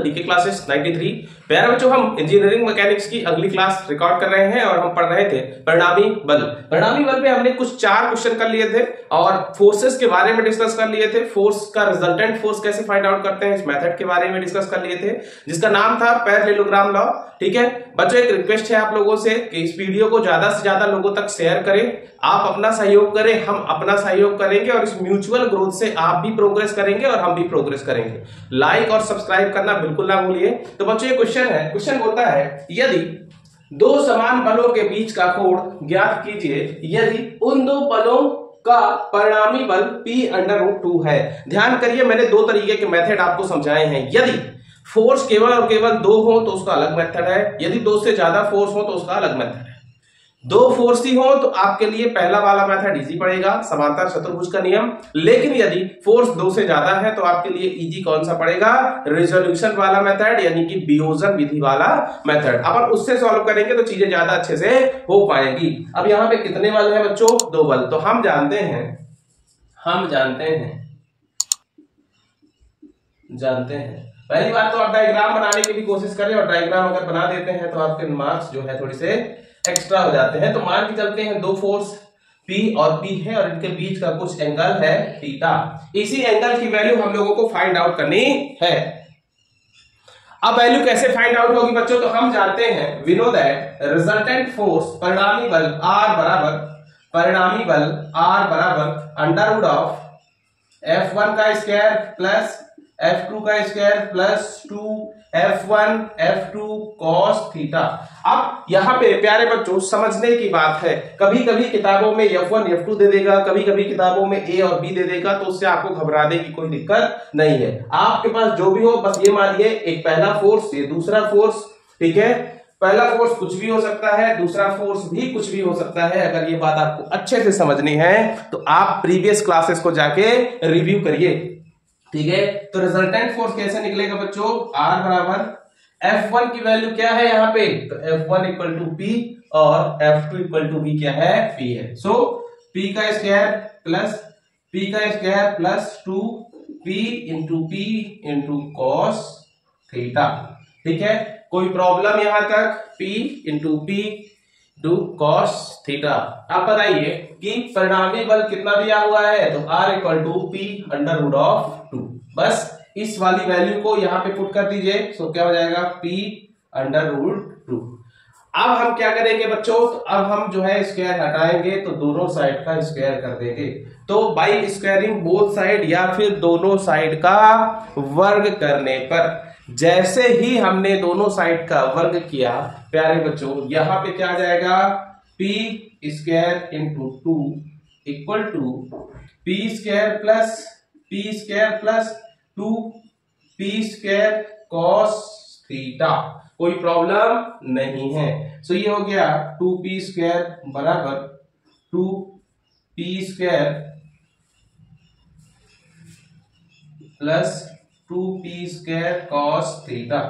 DK classes 93। प्यारे बच्चों, हम इंजीनियरिंग मैकेनिक्स की अगली क्लास रिकॉर्ड कर रहे हैं और हम पढ़ रहे थे परिणामी बल। परिणामी बल पे हमने कुछ 4 क्वेश्चन कर लिए थे और फोर्सेस के बारे में डिस्कस कर लिए थे। फोर्स का रिजल्टेंट फोर्स कैसे फाइंड आउट करते हैं इस मेथड के बारे में डिस्कस कर लिए थे, जिसका नाम था पैरेललोग्राम लॉ। ठीक है बच्चों, एक रिक्वेस्ट है आप लोगों से कि इस वीडियो को ज्यादा से ज्यादा लोगों तक शेयर करें। आप अपना सहयोग करें, हम अपना सहयोग करेंगे और इस म्यूचुअल ग्रोथ से आप भी प्रोग्रेस करेंगे और हम भी प्रोग्रेस करेंगे। लाइक और सब्सक्राइब करना बिल्कुल ना भूलिए। तो बच्चों ये क्वेश्चन है, क्वेश्चन बोलता है यदि दो समान बलों के बीच का कोण ज्ञात कीजिए यदि उन दो बलों का परिणामी बल P√2 है। ध्यान करिए, मैंने 2 तरीके के मेथड आपको समझाए हैं। यदि फोर्स केवल और केवल 2 हो तो उसका अलग मेथड है, यदि 2 से ज्यादा फोर्स हो तो उसका अलग मेथड है। 2 फोर्स ही हो तो आपके लिए पहला वाला मेथड इजी पड़ेगा, समांतर चतुर्भुज का नियम। लेकिन यदि फोर्स 2 से ज्यादा है तो आपके लिए इजी कौन सा पड़ेगा? रिजोल्यूशन वाला मेथड, यानी कि वियोजन विधि वाला मेथड। अपन उससे सॉल्व करेंगे तो चीजें ज्यादा अच्छे से हो पाएंगी। अब यहाँ पे कितने बल है बच्चों? 2 बल। तो हम जानते हैं पहली बात तो आप डायग्राम बनाने की भी कोशिश करें, और डायग्राम अगर बना देते हैं तो आपके मार्क्स जो है थोड़ी से एक्स्ट्रा हो जाते हैं। तो मान के चलते हैं 2 फोर्स P और P है और इनके बीच का कुछ एंगल है थीटा। इसी एंगल की वैल्यू हम लोगों को फाइंड आउट करनी है। अब वैल्यू कैसे फाइंड आउट होगी बच्चों? तो हम जानते हैं, we know that resultant force परिणामी बल R बराबर अंडर रूट ऑफ F1 का स्क्वायर प्लस F2 का square plus 2F1 F2 cos theta. अब यहाँ पे प्यारे बच्चों समझने की बात है, कभी कभी किताबों में F1 F2 दे देगा, कभी कभी किताबों में A और B दे देगा, तो उससे आपको घबराने की कोई दिक्कत नहीं है। आपके पास जो भी हो, बस ये मानिए एक पहला फोर्स, ये दूसरा फोर्स। ठीक है, पहला फोर्स कुछ भी हो सकता है, दूसरा फोर्स भी कुछ भी हो सकता है। अगर ये बात आपको अच्छे से समझनी है तो आप प्रीवियस क्लासेस को जाके रिव्यू करिए। ठीक है, तो रिजल्टेंट फोर्स कैसे निकलेगा बच्चों? R बराबर F1 की वैल्यू क्या है यहाँ पे? तो F1 इक्वल टू P और F2 इक्वल टू B क्या है? P है। सो P का square plus 2P into cos theta. ठीक है, कोई प्रॉब्लम यहां तक? P into cos theta. आप बताइए कि परिणामी बल कितना दिया हुआ है? तो R equal to P under root of 2। बस इस वाली वैल्यू को यहां पे पुट कर दीजिए। सो क्या हो जाएगा? P under root 2। अब हम क्या करेंगे बच्चों? तो अब हम जो है स्क्वायर हटाएंगे तो दोनों साइड का स्क्वायर कर देंगे। तो बाई स्क्वायरिंग बोथ साइड या फिर दोनों साइड का वर्ग करने पर, जैसे ही हमने दोनों साइड का वर्ग किया प्यारे बच्चों, यहां पे क्या आ जाएगा? P square into 2 equal to P square plus 2P square cos theta. कोई प्रॉब्लम नहीं है। सो ये हो गया 2P स्क्वायर बराबर 2P square plus 2P square cos theta.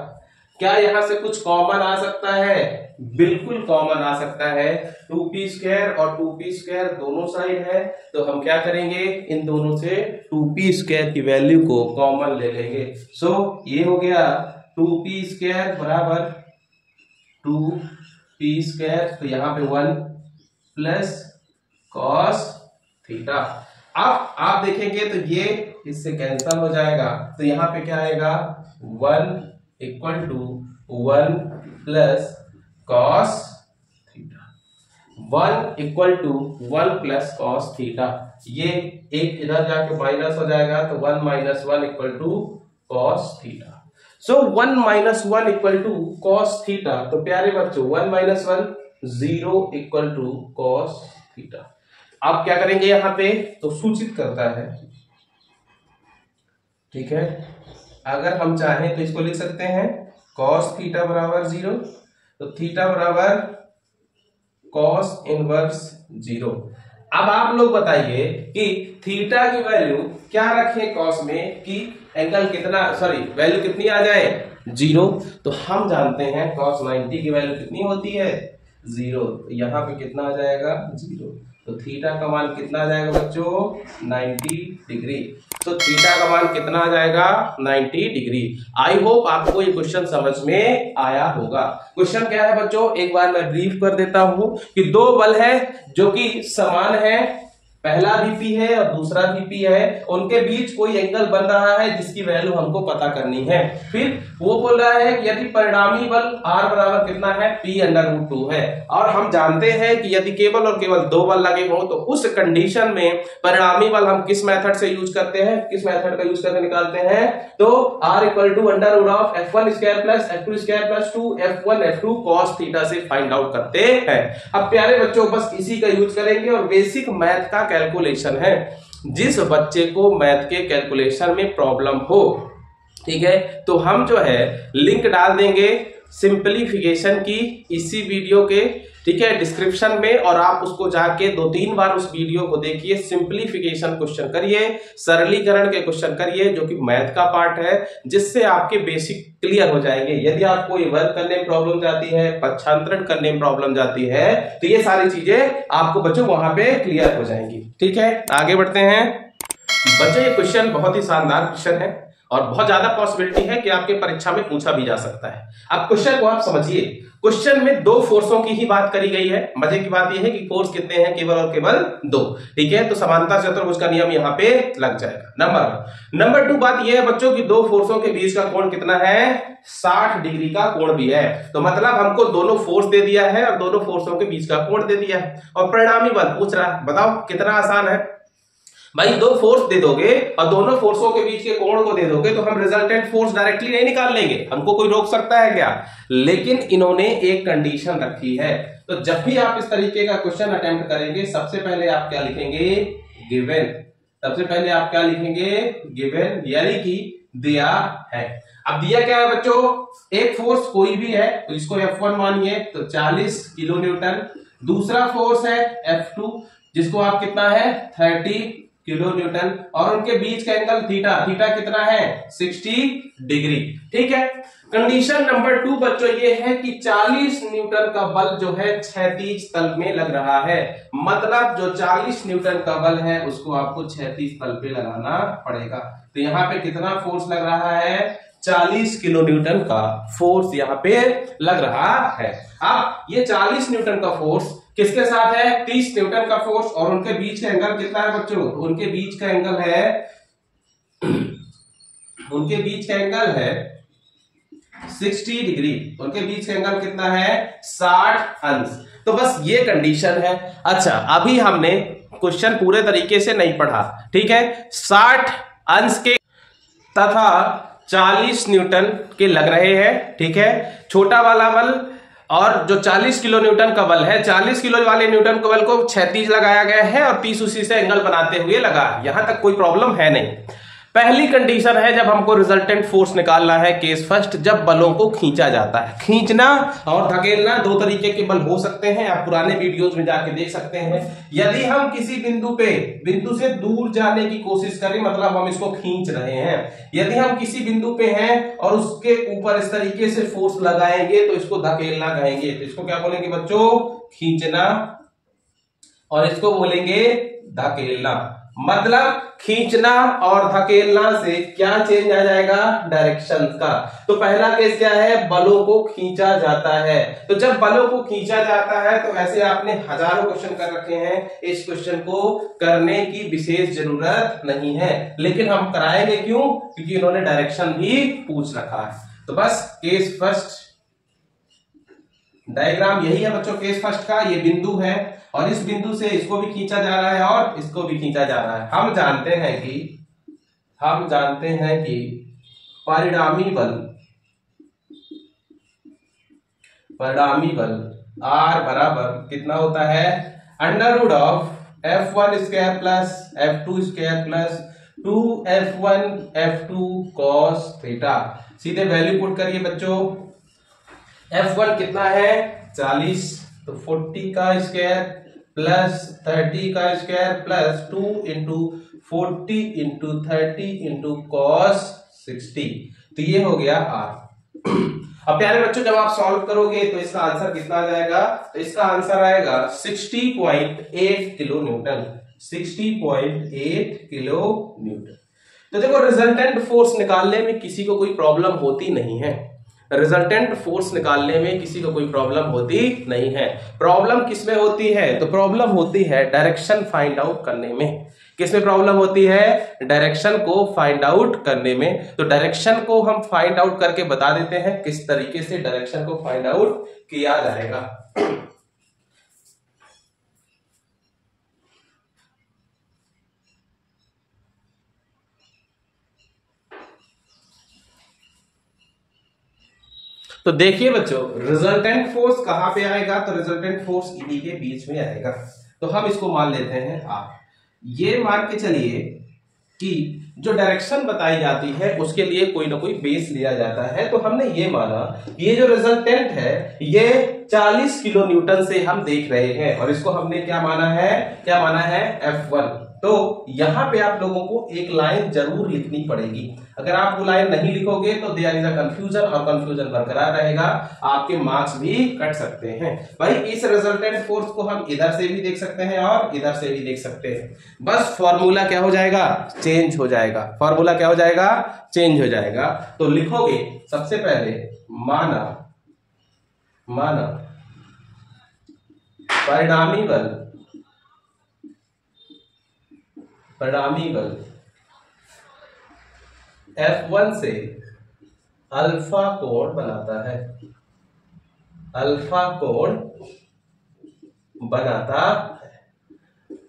क्या यहां से कुछ कॉमन आ सकता है? बिल्कुल कॉमन आ सकता है। 2P स्क्वायर और 2P स्क्वायर दोनों साइड है, तो हम क्या करेंगे? इन दोनों से 2P स्क्वायर की वैल्यू को कॉमन ले लेंगे। सो ये हो गया 2P स्क्वायर बराबर 2P स्क्वायर, तो यहां पे 1 प्लस cos थीटा। अब आप देखेंगे तो ये इससे कैंसल हो जाएगा, तो यहां पे क्या आएगा? 1 equal to 1 plus cos theta. 1 equal to 1 plus cos theta. ये एक इधर जाके माइनस हो जाएगा, तो 1 minus 1 equal to cos theta. So 1 minus 1 equal to cos theta. तो प्यारे बच्चों 1 minus 1 0 equal to cos theta. आप क्या करेंगे यहां पे? तो सूचित करता है। ठीक है, अगर हम चाहें तो इसको लिख सकते हैं cos थीटा बराबर 0, तो थीटा बराबर cos इनवर्स 0। अब आप लोग बताइए कि थीटा की वैल्यू क्या रखें cos में कि एंगल कितना, वैल्यू कितनी आ जाए? 0। तो हम जानते हैं cos 90 की वैल्यू कितनी होती है? 0। यहां पे कितना आ जाएगा? 0। तो थीटा का मान कितना आ जाएगा बच्चों 90 डिग्री। तो थीटा का मान कितना आ जाएगा 90 डिग्री। आई होप आपको ये क्वेश्चन समझ में आया होगा। क्वेश्चन क्या है बच्चों, एक बार मैं ब्रीफ कर देता हूं कि दो बल है जो कि समान है, पहला VP है और दूसरा VP है, उनके बीच कोई एंगल बन रहा है जिसकी वैल्यू हमको पता करनी है। फिर वो बोल रहा है कि यदि परिणामी बल R बराबर कितना है P√2 है, और हम जानते हैं कि यदि केवल और केवल दो बल लगे हो तो उस कंडीशन में परिणामी बल हम किस मेथड से यूज करते हैं, किस मेथड का यूज करके निकालते हैं, तो R = F1² + F2² + 2 F1 F2 cos theta से फाइंड आउट करते हैं। अब प्यारे बच्चों बस इसी का यूज करेंगे और बेसिक मैथ का कैलकुलेशन है। जिस बच्चे को मैथ के कैलकुलेशन में प्रॉब्लम हो, ठीक है, तो हम जो है लिंक डाल देंगे सिंपलीफिकेशन की इसी वीडियो के, ठीक है, डिस्क्रिप्शन में, और आप उसको जाके 2-3 बार उस वीडियो को देखिए, सिंपलीफिकेशन क्वेश्चन करिए, सरलीकरण के क्वेश्चन करिए जो कि मैथ का पार्ट है, जिससे आपके बेसिक क्लियर हो जाएंगे। यदि आपको ये वर्क करने में प्रॉब्लम जाती है, पक्षांतरण करने में प्रॉब्लम जाती है, तो ये सारी चीजें आपको बच्चों वहां पे क्लियर हो जाएंगी। ठीक है, आगे बढ़ते हैं बच्चों। ये क्वेश्चन बहुत ही शानदार क्वेश्चन है और बहुत ज्यादा पॉसिबिलिटी है कि आपके परीक्षा में पूछा भी जा सकता है। अब क्वेश्चन को आप समझिए। क्वेश्चन में दो फोर्सों की ही बात करी गई है। मजे की बात यह है कि फोर्स कितने हैं, केवल और केवल 2। ठीक है, तो समानता चतुर्भुज का नियम यहां पे लग जाएगा। नंबर 2 बात यह है बच्चों की दो फोर्सों के बीच का कोण कितना है, 60 डिग्री का कोण भी है। तो मतलब हमको दोनों फोर्स दे दिया है और दोनों फोर्सों के बीच का कोण दे दिया है, और परिणामी बल पूछ रहा है। बताओ कितना आसान है भाई, दो फोर्स दे दोगे और दोनों फोर्सों के बीच के कोण को दे दोगे तो हम रिजल्टेंट फोर्स डायरेक्टली नहीं निकाल लेंगे, हमको कोई रोक सकता है क्या? लेकिन इन्होंने एक कंडीशन रखी है। तो जब भी आप इस तरीके का क्वेश्चन अटेम्प्ट करेंगे, सबसे पहले आप क्या लिखेंगे, गिवन। सबसे पहले आप क्या लिखेंगे, गिवन, यानी कि दिया है। अब दिया क्या है बच्चों, एक फोर्स कोई भी है तो इसको F1 मानिए तो 40 किलो न्यूटन, दूसरा फोर्स है F2 जिसको आप कितना है 30 किलो न्यूटन, और उनके बीच का एंगल थीटा, थीटा कितना है 60 डिग्री। ठीक है, कंडीशन नंबर 2 बच्चों ये है कि 40 न्यूटन का बल जो है क्षैतिज तल में लग रहा है। मतलब जो 40 न्यूटन का बल है उसको आपको क्षैतिज तल पे लगाना पड़ेगा। तो यहाँ पे कितना फोर्स लग रहा है, 40 किलो न्यूटन का फोर्स यहाँ पे लग रहा है। अब ये 40 न्यूटन का फोर्स किसके साथ है, 30 न्यूटन का फोर्स, और उनके बीच का एंगल कितना है बच्चों, उनके बीच का एंगल है 60 डिग्री। उनके बीच का एंगल कितना है 60 अंश। तो बस ये कंडीशन है। अच्छा, अभी हमने क्वेश्चन पूरे तरीके से नहीं पढ़ा, ठीक है। 60 अंश के तथा 40 न्यूटन के लग रहे हैं, ठीक है। छोटा वाला बल और जो 40 किलो न्यूटन का बल है, 40 किलो वाले न्यूटन के बल को क्षैतिज लगाया गया है और 30 उसी से एंगल बनाते हुए लगा। यहां तक कोई प्रॉब्लम है नहीं। पहली कंडीशन है जब हमको रिजल्टेंट फोर्स निकालना है, केस फर्स्ट, जब बलों को खींचा जाता है। खींचना और धकेलना दो तरीके के बल हो सकते हैं, आप पुराने वीडियोस में जाके देख सकते हैं। यदि हम किसी बिंदु से दूर जाने की कोशिश करें, मतलब हम इसको खींच रहे हैं। यदि हम किसी बिंदु पे हैं और उसके ऊपर इस तरीके से फोर्स लगाएंगे तो इसको धकेलना कहेंगे। तो इसको क्या बोलेंगे बच्चों, खींचना, और इसको बोलेंगे धकेलना। मतलब खींचना और धकेलना से क्या चेंज आ जाएगा, डायरेक्शन का। तो पहला केस क्या है, बलों को खींचा जाता है। तो जब बलों को खींचा जाता है तो ऐसे आपने हजारों क्वेश्चन कर रखे हैं, इस क्वेश्चन को करने की विशेष जरूरत नहीं है, लेकिन हम कराएंगे क्यों, क्योंकि इन्होंने डायरेक्शन भी पूछ रखा है। तो बस केस फर्स्ट डायग्राम यही है बच्चों, केस फर्स्ट का। ये बिंदु है और इस बिंदु से इसको भी खींचा जा रहा है और इसको भी खींचा जा रहा है। हम जानते हैं कि परिणामी बल R बराबर कितना होता है, √F1² + F2² + 2F1 F2 cos theta. सीधे वैल्यू पुट करिए बच्चों। F1 कितना है 40, तो 40 का स्क्वायर प्लस 30 का स्क्वायर प्लस 2 × 40 × 30 × cos 60। तो ये हो गया R। अब प्यारे बच्चों जब आप सॉल्व करोगे तो इसका आंसर कितना आ जाएगा, तो इसका आंसर आएगा 60.8 किलो न्यूटन, 60.8 किलो न्यूटन। तो देखो रिजल्टेंट फोर्स निकालने में किसी को कोई प्रॉब्लम होती नहीं है, रिजल्टेंट फोर्स निकालने में किसी को कोई प्रॉब्लम होती नहीं है। प्रॉब्लम किसमें होती है, तो प्रॉब्लम होती है डायरेक्शन फाइंड आउट करने में। किसमें प्रॉब्लम होती है, डायरेक्शन को फाइंड आउट करने में। तो डायरेक्शन को हम फाइंड आउट करके बता देते हैं किस तरीके से डायरेक्शन को फाइंड आउट किया जाएगा। तो देखिए बच्चों, रिजल्टेंट फोर्स कहां पे आएगा, तो रिजल्टेंट फोर्स इन्हीं के बीच में आएगा। तो हम इसको मान लेते हैं आप, ये मान के चलिए कि जो डायरेक्शन बताई जाती है उसके लिए कोई ना कोई बेस लिया जाता है। तो हमने ये माना ये जो रिजल्टेंट है ये 40 किलो न्यूटन से हम देख रहे हैं, और इसको हमने क्या माना है F1। तो यहां पे आप लोगों को एक लाइन जरूर लिखनी पड़ेगी। अगर आप वो लाइन नहीं लिखोगे तो देयर इज अ कंफ्यूजन, और कंफ्यूजन बरकरार रहेगा, आपके मार्क्स भी कट सकते हैं। भाई इस रिजल्टेंट फोर्स को हम इधर से भी देख सकते हैं और इधर से भी देख सकते हैं, बस फॉर्मूला क्या हो जाएगा, चेंज हो जाएगा। फॉर्मूला क्या हो जाएगा, चेंज हो जाएगा। तो लिखोगे सबसे पहले माना परिणामी बल F1 से अल्फा कोण बनाता है,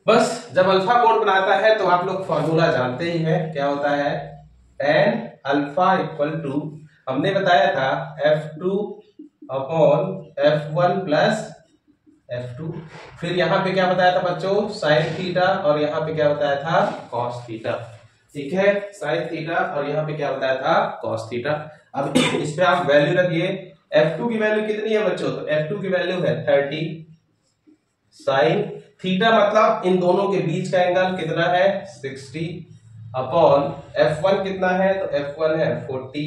बस जब अल्फा कोण बनाता है तो आप लोग फॉर्मूला जानते ही हैं, क्या होता है, tan अल्फा इक्वल टू, हमने बताया था F2 upon F1 plus F2। फिर यहां पे क्या बताया था बच्चों, साइन थीटा, और यहां पे क्या बताया था, कॉस थीटा। ठीक है, साइन थीटा और यहां पे क्या बताया था, कॉस थीटा। अब इस पे आप वैल्यू रखिए। F2 की वैल्यू कितनी है बच्चों, तो F2 की वैल्यू है 30 साइन थीटा, मतलब इन दोनों के बीच का एंगल कितना है, 60 अपॉन F1 कितना है, तो F1 है 40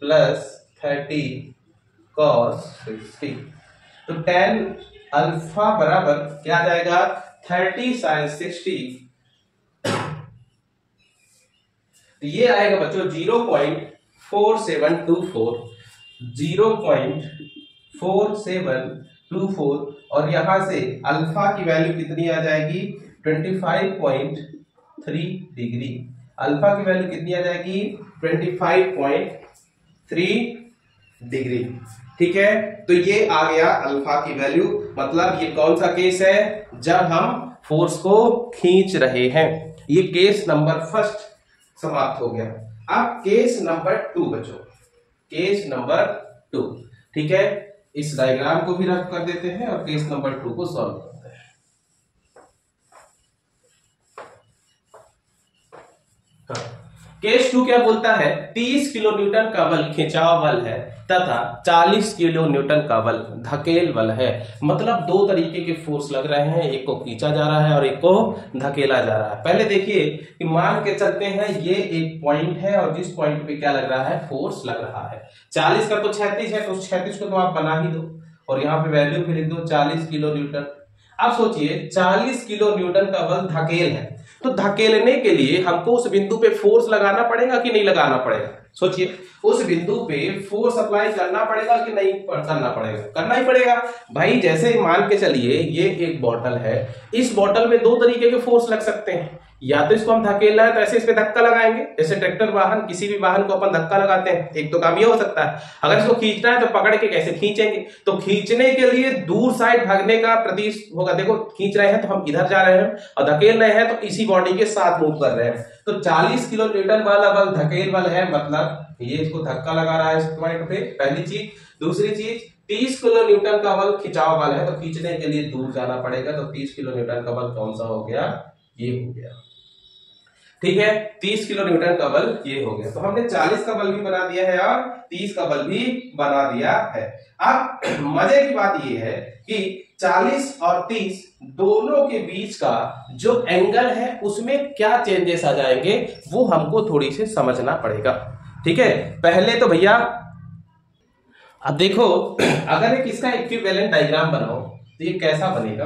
प्लस 30 कॉस 60। तो tan अल्फा बराबर क्या आ जाएगा, 30 साइन 60। तो ये आएगा बच्चों 0.4724, और यहां से अल्फा की वैल्यू कितनी आ जाएगी, 25.3 डिग्री। अल्फा की वैल्यू कितनी आ जाएगी, 25.3 डिग्री। ठीक है, तो ये आ गया अल्फा की वैल्यू। मतलब ये कौन सा केस है, जब हम फोर्स को खींच रहे हैं। ये केस नंबर फर्स्ट समाप्त हो गया। अब केस नंबर 2 बच्चों, केस नंबर 2। ठीक है, इस डायग्राम को भी रख कर देते हैं और केस नंबर 2 को सॉल्व करते हैं। केस 2 क्या बोलता है, 30 किलो न्यूटन का बल खिंचाव बल है तथा 40 किलो न्यूटन का बल धकेल बल है। मतलब दो तरीके के फोर्स लग रहे हैं, एक को खींचा जा रहा है और एक को धकेला जा रहा है। पहले देखिए कि मान के चलते हैं ये एक पॉइंट है और जिस पॉइंट पे क्या लग रहा है, फोर्स लग रहा है। 40 का तो 36 है, तो 36 को तो आप बना ही दो और यहाँ पे वैल्यू भी लिख दो 40 किलो न्यूटन। अब सोचिए 40 किलो न्यूटन का बल धकेल है, तो धकेलने के लिए हमको उस बिंदु पे फोर्स लगाना पड़ेगा कि नहीं लगाना पड़ेगा। सोचिए उस बिंदु पे फोर्स अप्लाई करना पड़ेगा कि नहीं करना पड़ेगा, करना ही पड़ेगा भाई। जैसे मान के चलिए ये एक बॉटल है, इस बॉटल में दो तरीके के फोर्स लग सकते हैं। या तो इसको हम धकेलना है तो ऐसे इस पे धक्का लगाएंगे, जैसे ट्रैक्टर वाहन किसी भी वाहन को अपन धक्का लगाते हैं। एक तो काम ये हो सकता है, अगर इसको खींचना है तो पकड़ के कैसे खींचेंगे, तो खींचने के लिए दूर साइड भागने का प्रतीत होगा। देखो खींच रहे हैं तो हम इधर जा रहे हैं और धकेल रहे हैं तो इसी बॉडी के साथ मूव कर रहे हैं। तो 40 किलो न्यूटन वाला बल धकेल बल है, मतलब ये इसको धक्का लगा रहा है इस पॉइंट पे, पहली चीज। दूसरी चीज 30 किलो न्यूटन का बल खिंचाव बल है, तो खींचने के लिए दूर जाना पड़ेगा। तो 30 किलो न्यूटन का बल कौन सा हो गया, ये हो गया। ठीक है, 30 किलो न्यूटन का बल ये हो गया। तो हमने 40 का बल भी बना दिया है और 30 का बल भी बना दिया है। अब मजे की बात ये है कि 40 और 30 दोनों के बीच का जो एंगल है उसमें क्या चेंजेस आ जाएंगे वो हमको थोड़ी सी समझना पड़ेगा। ठीक है, पहले तो भैया अब देखो, अगर एक इसका इक्विवेलेंट डायग्राम बनाओ तो ये कैसा बनेगा।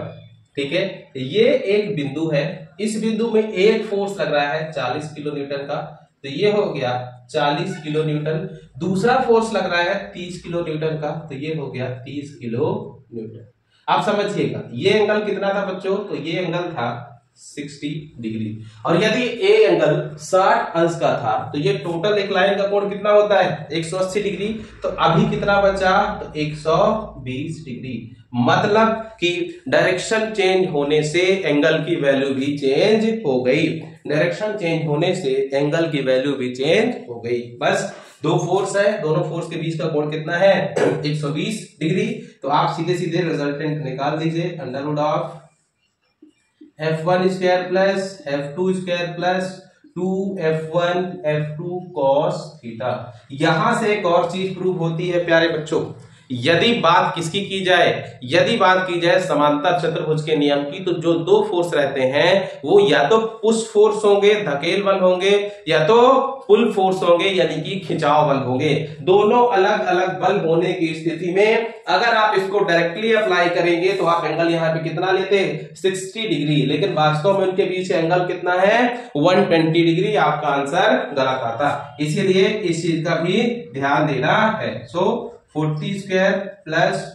ठीक है, ये एक बिंदु है, इस बिंदु में एक फोर्स लग रहा है 40 किलो न्यूटन का, तो ये हो गया 40 किलो न्यूटन। दूसरा फोर्स लग रहा है 30 किलो न्यूटन का, तो ये हो गया 30 किलो न्यूटन। आप समझिएगा ये एंगल कितना था बच्चों, तो ये एंगल था 60 डिग्री, और यदि ए एंगल 60 अंश का था तो ये टोटल एक लाइन का कोण कितना होता है 180 डिग्री। तो अभी कितना बचा, तो 120 डिग्री। मतलब कि डायरेक्शन चेंज होने से एंगल की वैल्यू भी चेंज हो गई, डायरेक्शन चेंज होने से एंगल की वैल्यू भी चेंज हो गई। बस दो फोर्स है, दोनों फोर्स के बीच का कोण कितना है 120 डिग्री। तो आप सीधे सीधे रिजल्टेंट निकाल दीजिए, under root of f1 square plus f2 square plus 2f1 f2 cos theta. यहां से एक और चीज प्रूव होती है प्यारे बच्चों, यदि बात किसकी की जाए, यदि बात की जाए समांतर चतुर्भुज के नियम की, तो जो दो फोर्स रहते हैं वो या तो पुश फोर्स होंगे, धकेल बल होंगे, या तो पुल फोर्स होंगे, यानी कि खिंचाव बल होंगे। दोनों अलग अलग बल होने की स्थिति में अगर आप इसको डायरेक्टली अप्लाई करेंगे तो आप एंगल यहाँ पे कितना लेते 60 डिग्री, लेकिन वास्तव में उनके बीच एंगल कितना है 120 डिग्री। आपका आंसर गलत आता, इसीलिए इस चीज का भी ध्यान देना है। सो 40 square plus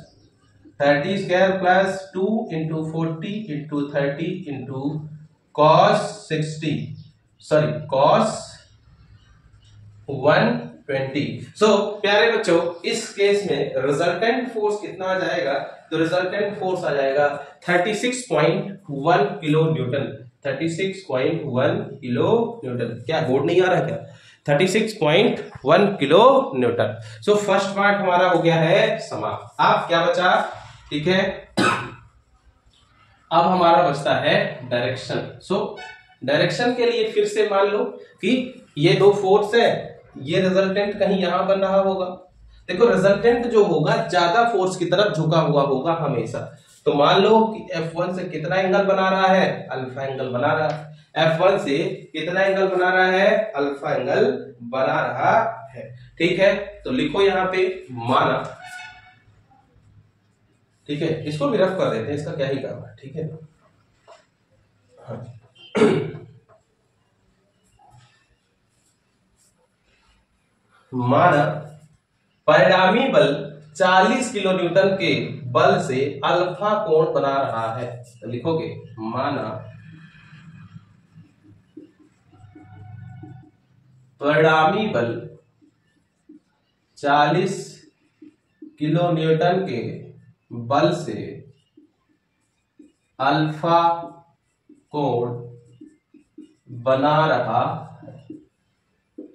30 square plus 2 into 40 into 30 into cos 60 sorry cos 120। सो प्यारे बच्चों इस केस में रिजल्टेंट फोर्स कितना आ जाएगा, तो रिजल्टेंट फोर्स आ जाएगा 36.1 किलो न्यूटन। 36.1 kilo Newton. क्या बोर्ड नहीं आ रहा क्या, 36.1 kilo Newton. So first part हमारा हो गया है समाप्त। अब क्या बचा, ठीक है, अब हमारा बचता है डायरेक्शन। सो डायरेक्शन के लिए फिर से मान लो कि ये दो फोर्स है, ये रिजल्टेंट कहीं यहां बन रहा होगा। देखो रिजल्टेंट जो होगा ज्यादा फोर्स की तरफ झुका हुआ होगा हमेशा। तो मान लो कि F1 से कितना एंगल बना रहा है, अल्फा एंगल बना रहा है। F1 से कितना एंगल बना रहा है, अल्फा एंगल बना रहा है। ठीक है, तो लिखो यहां पे माना, ठीक है, इसको भी रफ कर देते हैं, इसका क्या ही काम है। ठीक है, हाँ। माना परिणामी बल 40 किलो न्यूटन के बल से अल्फा कोण बना रहा है। तो लिखोगे माना परिणामी बल 40 किलो न्यूटन के बल से अल्फा कोण बना रहा है,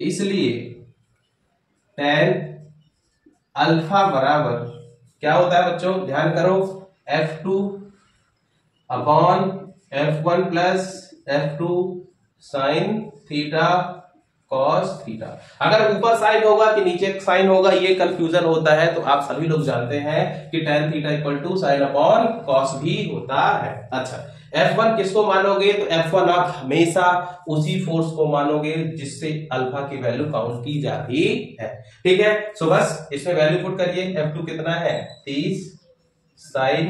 इसलिए tan अल्फा बराबर क्या होता है बच्चों, ध्यान करो, F2 upon F1 plus F2 sine theta cos theta. अगर ऊपर साइन होगा कि नीचे साइन होगा ये कंफ्यूजन होता है, तो आप सभी लोग जानते हैं कि tan theta equal to sine upon cos भी होता है। अच्छा, F1 किसको मानोगे, तो F1 आप हमेशा उसी फोर्स को मानोगे जिससे अल्फा की वैल्यू काउंट की जा रही है। ठीक है, सो बस इसमें वैल्यू पुट करिए। F2 कितना है 30 साइन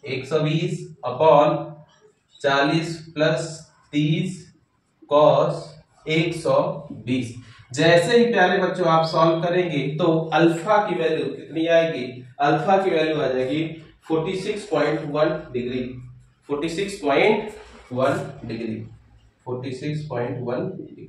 120 अपॉन 40 प्लस 30 कॉस 120। जैसे ही प्यारे बच्चों आप सॉल्व करेंगे तो अल्फा की वैल्यू कितनी आएगी, अल्फा की वैल्यू आ जाएगी 46.1 डिग्री। 46.1 degree, 46.1 degree.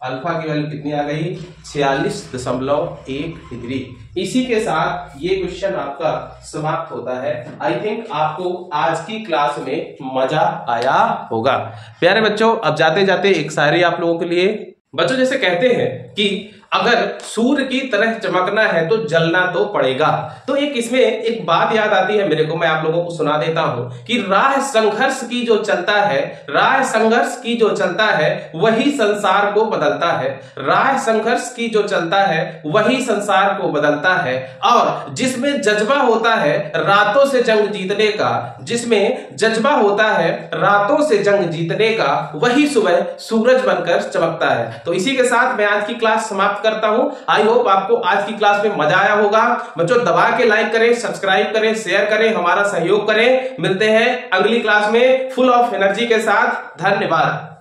अल्फा की वैल्यू कितनी आ गई 46.1 डिग्री। इसी के साथ ये क्वेश्चन आपका समाप्त होता है। आई थिंक आपको आज की क्लास में मजा आया होगा। प्यारे बच्चों अब जाते जाते एक शायरी आप लोगों के लिए। बच्चों जैसे कहते हैं कि अगर सूर्य की तरह चमकना है तो जलना तो पड़ेगा, तो एक इसमें एक बात याद आती है मेरे को, मैं आप लोगों को सुना देता हूं कि राह संघर्ष की जो चलता है, राह संघर्ष की जो चलता है वही संसार को बदलता है। राह संघर्ष की जो चलता है वही संसार को बदलता है। और जिसमें जज्बा होता है रातों से जंग जीतने का, जिसमें जज्बा होता है रातों से जंग जीतने का, वही सुबह सूरज बनकर चमकता है। तो इसी के साथ मैं आज की क्लास समाप्त समाप्त करता हूं। आई होप आपको आज की क्लास में मजा आया होगा। बच्चों दबा के लाइक करें, सब्सक्राइब करें, शेयर करें, हमारा सहयोग करें। मिलते हैं अगली क्लास में फुल ऑफ एनर्जी के साथ। धन्यवाद।